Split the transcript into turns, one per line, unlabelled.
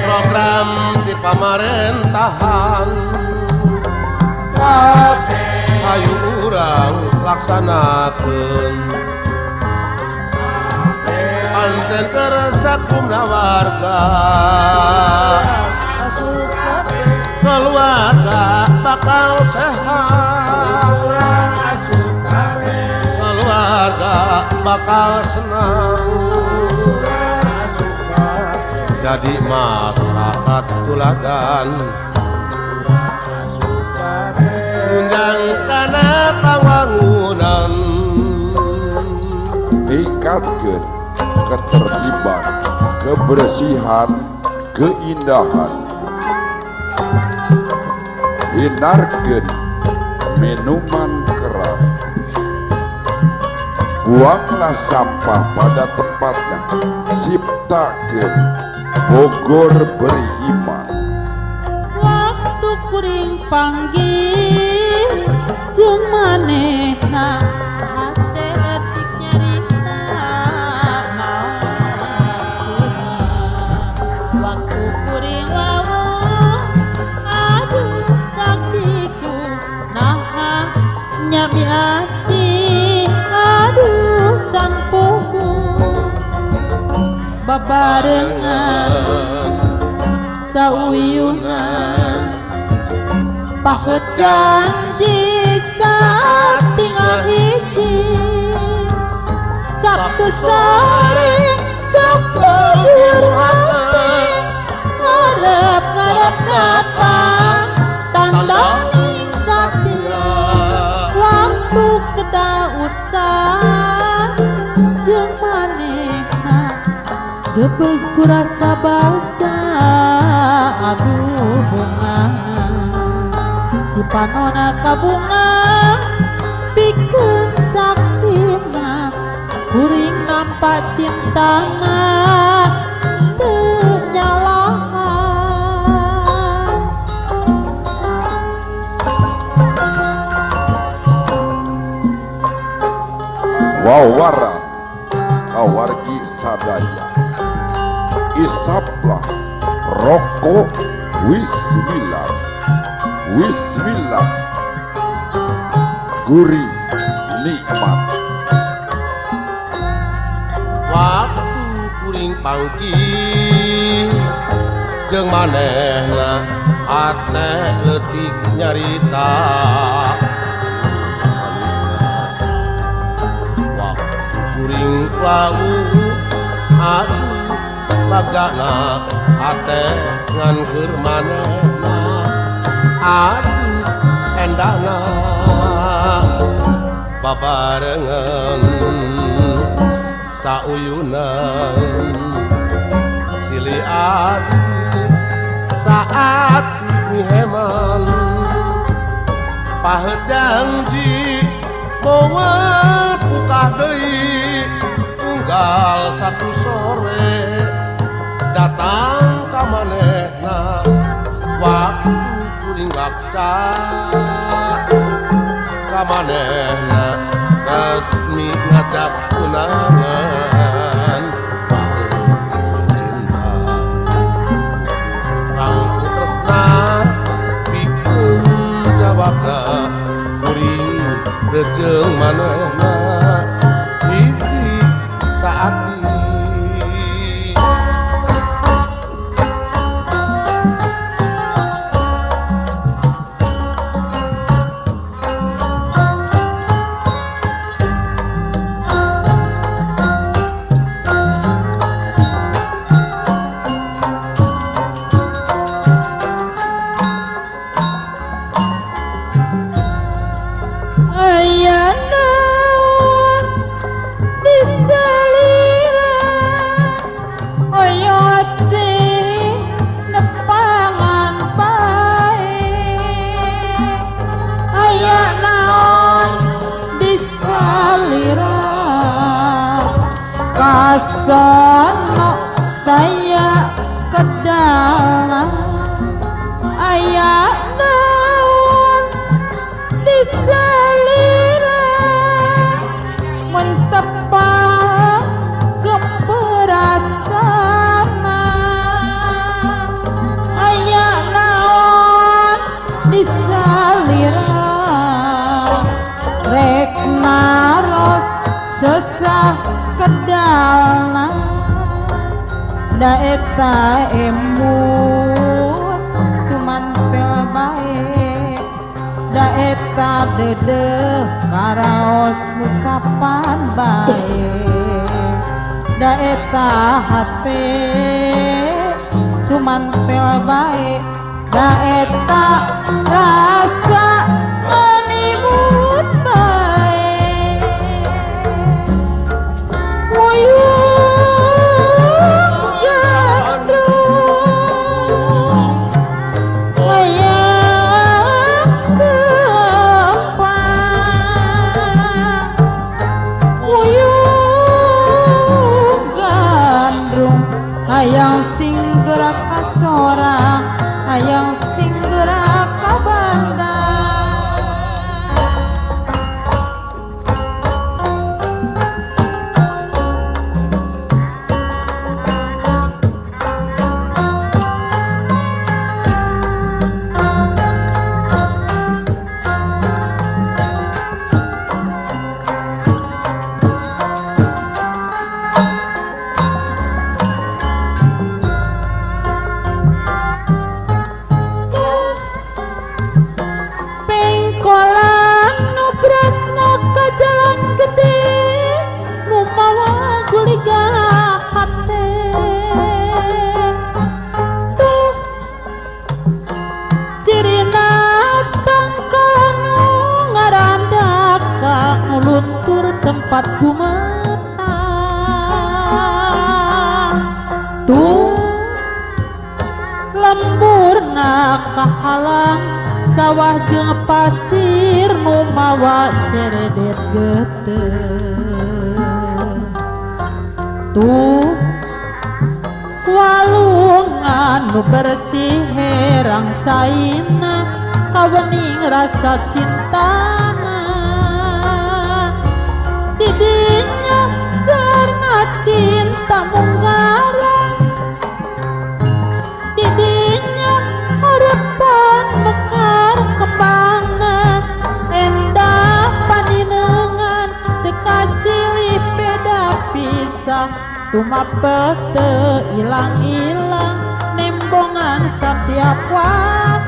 program di pemerintahan ayu urang laksanakeun pancen tersakumna warga keluarga bakal sehat keluarga bakal senang jadi masyarakat tuladan nunjang kana pangwangunan
tingkatkeun ketertiban kebersihan keindahan hindarkeun minuman keras buanglah sampah pada tempatnya ciptakeun Bogor beriman
waktu kuring panggil jeung manehna hate etik nyarita waktu kuring wawuh aduh takdiku naha nyami asih aduh can puguh babarengan sauyunan pahet janji saat tinggal hiji Sabtu sore sepuluh hati ngarep datang tandang satia waktu kedaucan jeung manehna gebeg kurasa baca aduh bunga cipanona kabunga pikeun saksina kuring nampak cintana teu nyalahan
wawaran awargi sadaya isaplah rokok wismillah wismillah gurih nikmat
waktu kuring pangki jeung manehna hate leutik nyarita waktu kuring wawuh aduh bagana hate ngan keur manehna aduh endahna babarengan sauyunan silih asih saat miheman pahet janji moal bukah deui tunggal satu sore datang ka manehna waktu kuring bakca ka manehna resmi ngajak tunangan cinta rangku tresna pikeun jawabna kuring rejeung manehna hiji saat
ayana Wasono daya kedalang ayak daun disalira mentepah keperasana ayak daun disalira rek naros sesah kedalang daeta embun cuman terbaik daeta dedeh karaos musapan baik daeta hate cuman terbaik daeta rasa menimut baik hayang sing gerak ka sorang hayang sing gerak ka bandar pengkolan nu brasna ka jalan gede nu mawa guliga hate tuh cirina tangkalan nu ngarandak ka nuluntur tempat bumeta tuh lemburna kahalang sawah jeung pasir nu mawa seredet geteuh tuh walungan nu bersih herang caina kawening rasa cintana di dinya keur ngacinta munggaran di dinya harapan mekar kembangan endah paninengan tekasih beda pisah tumapet teu ilang-ilang nembongan setiap waktu